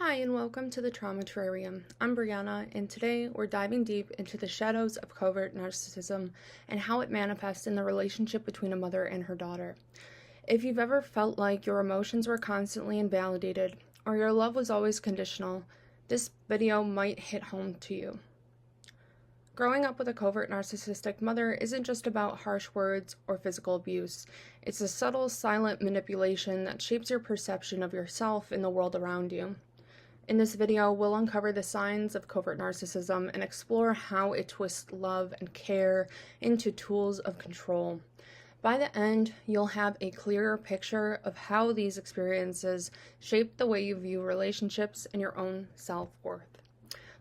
Hi, and welcome to the Trauma Terrarium. I'm Brianna, and today we're diving deep into the shadows of covert narcissism and how it manifests in the relationship between a mother and her daughter. If you've ever felt like your emotions were constantly invalidated, or your love was always conditional, this video might hit home to you. Growing up with a covert narcissistic mother isn't just about harsh words or physical abuse. It's a subtle, silent manipulation that shapes your perception of yourself and the world around you. In this video, we'll uncover the signs of covert narcissism and explore how it twists love and care into tools of control. By the end, you'll have a clearer picture of how these experiences shape the way you view relationships and your own self-worth.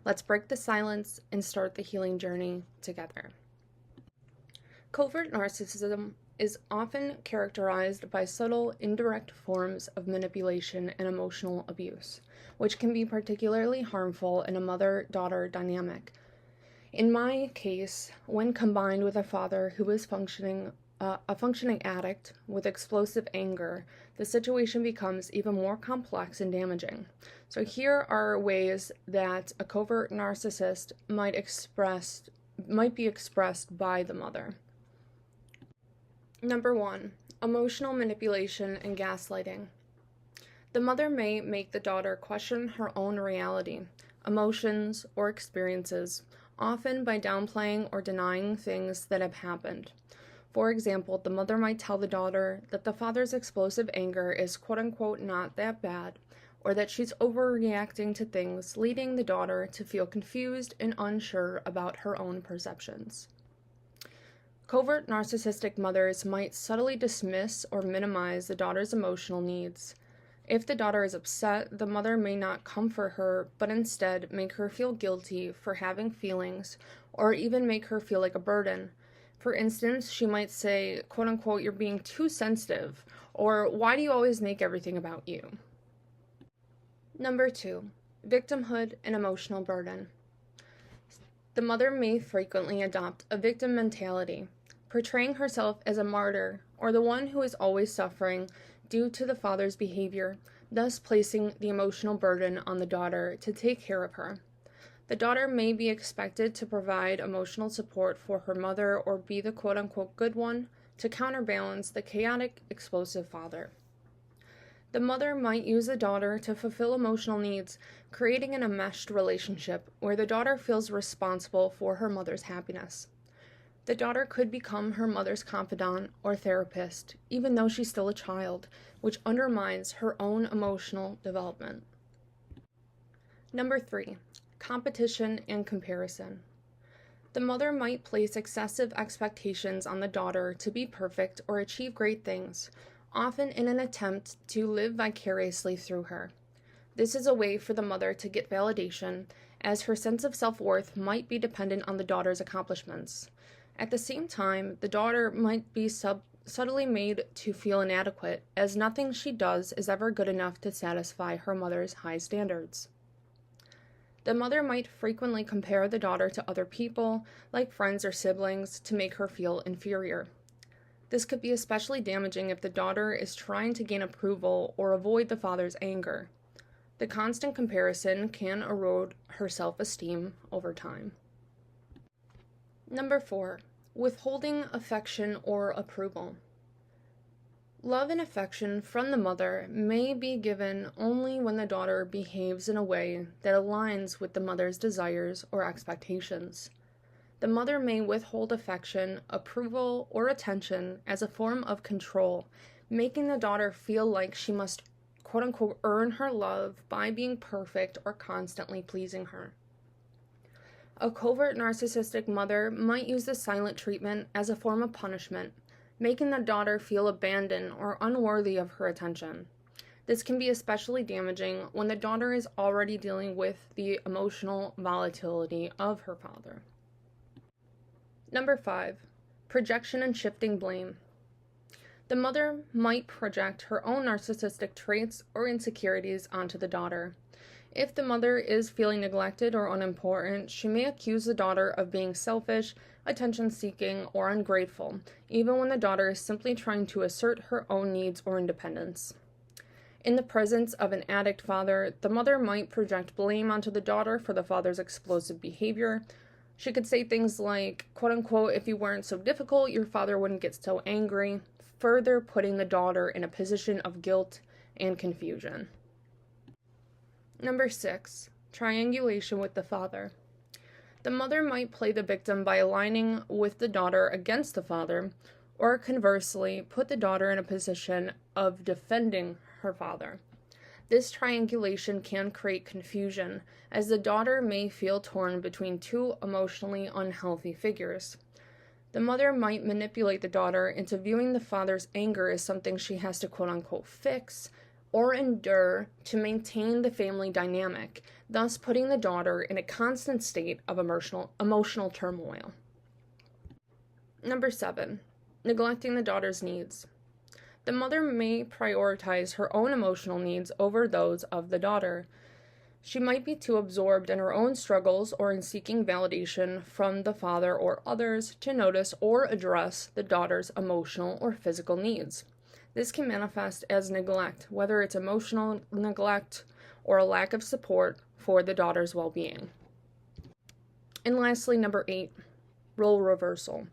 Let's break the silence and start the healing journey together. Covert narcissism is often characterized by subtle, indirect forms of manipulation and emotional abuse, which can be particularly harmful in a mother-daughter dynamic. In my case, when combined with a father who is a functioning addict with explosive anger, the situation becomes even more complex and damaging. So here are ways that a covert narcissist might be expressed by the mother. Number 1. Emotional manipulation and gaslighting. The mother may make the daughter question her own reality, emotions, or experiences, often by downplaying or denying things that have happened. For example, the mother might tell the daughter that the father's explosive anger is quote-unquote not that bad, or that she's overreacting to things, leading the daughter to feel confused and unsure about her own perceptions. Covert narcissistic mothers might subtly dismiss or minimize the daughter's emotional needs. If the daughter is upset, the mother may not comfort her, but instead make her feel guilty for having feelings, or even make her feel like a burden. For instance, she might say, quote-unquote, "You're being too sensitive," or "Why do you always make everything about you?" Number 2. Victimhood and emotional burden. The mother may frequently adopt a victim mentality, portraying herself as a martyr or the one who is always suffering due to the father's behavior, thus placing the emotional burden on the daughter to take care of her. The daughter may be expected to provide emotional support for her mother or be the quote-unquote good one to counterbalance the chaotic, explosive father. The mother might use the daughter to fulfill emotional needs, creating an enmeshed relationship where the daughter feels responsible for her mother's happiness. The daughter could become her mother's confidant or therapist, even though she's still a child, which undermines her own emotional development. Number 3. Competition and comparison. The mother might place excessive expectations on the daughter to be perfect or achieve great things, often in an attempt to live vicariously through her. This is a way for the mother to get validation, as her sense of self-worth might be dependent on the daughter's accomplishments. At the same time, the daughter might be subtly made to feel inadequate, as nothing she does is ever good enough to satisfy her mother's high standards. The mother might frequently compare the daughter to other people, like friends or siblings, to make her feel inferior. This could be especially damaging if the daughter is trying to gain approval or avoid the father's anger. The constant comparison can erode her self-esteem over time. Number 4. Withholding affection or approval. Love and affection from the mother may be given only when the daughter behaves in a way that aligns with the mother's desires or expectations. The mother may withhold affection, approval, or attention as a form of control, making the daughter feel like she must, quote-unquote, earn her love by being perfect or constantly pleasing her. A covert narcissistic mother might use the silent treatment as a form of punishment, making the daughter feel abandoned or unworthy of her attention. This can be especially damaging when the daughter is already dealing with the emotional volatility of her father. Number 5. Projection and shifting blame. The mother might project her own narcissistic traits or insecurities onto the daughter. If the mother is feeling neglected or unimportant, she may accuse the daughter of being selfish, attention-seeking, or ungrateful, even when the daughter is simply trying to assert her own needs or independence. In the presence of an addict father, the mother might project blame onto the daughter for the father's explosive behavior. She could say things like, quote unquote, if you weren't so difficult, your father wouldn't get so angry, further putting the daughter in a position of guilt and confusion. Number 6, triangulation with the father. The mother might play the victim by aligning with the daughter against the father, or conversely, put the daughter in a position of defending her father. This triangulation can create confusion, as the daughter may feel torn between two emotionally unhealthy figures. The mother might manipulate the daughter into viewing the father's anger as something she has to quote-unquote fix or endure to maintain the family dynamic, thus putting the daughter in a constant state of emotional turmoil. Number 7, neglecting the daughter's needs. The mother may prioritize her own emotional needs over those of the daughter. She might be too absorbed in her own struggles or in seeking validation from the father or others to notice or address the daughter's emotional or physical needs. This can manifest as neglect, whether it's emotional neglect or a lack of support for the daughter's well-being. And lastly, number 8, role reversal.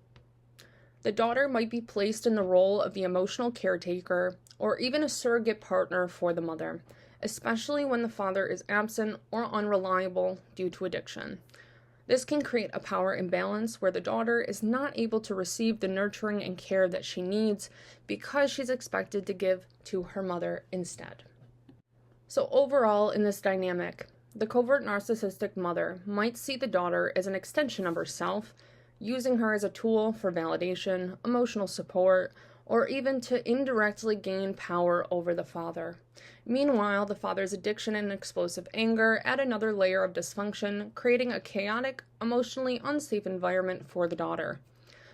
The daughter might be placed in the role of the emotional caretaker or even a surrogate partner for the mother, especially when the father is absent or unreliable due to addiction. This can create a power imbalance where the daughter is not able to receive the nurturing and care that she needs because she's expected to give to her mother instead. So overall, in this dynamic, the covert narcissistic mother might see the daughter as an extension of herself, using her as a tool for validation, emotional support, or even to indirectly gain power over the father. Meanwhile, the father's addiction and explosive anger add another layer of dysfunction, creating a chaotic, emotionally unsafe environment for the daughter.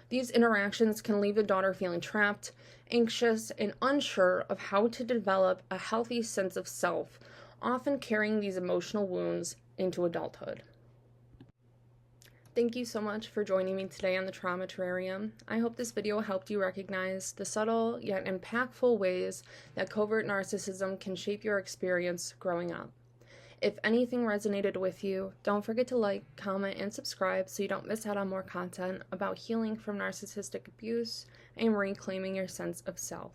These interactions can leave the daughter feeling trapped, anxious, and unsure of how to develop a healthy sense of self, often carrying these emotional wounds into adulthood. Thank you so much for joining me today on the Trauma Terrarium. I hope this video helped you recognize the subtle yet impactful ways that covert narcissism can shape your experience growing up. If anything resonated with you, don't forget to like, comment, and subscribe so you don't miss out on more content about healing from narcissistic abuse and reclaiming your sense of self.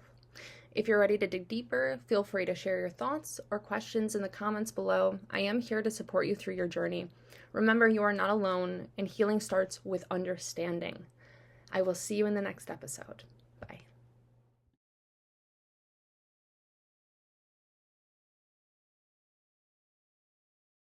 If you're ready to dig deeper, feel free to share your thoughts or questions in the comments below. I am here to support you through your journey. Remember, you are not alone, and healing starts with understanding. I will see you in the next episode.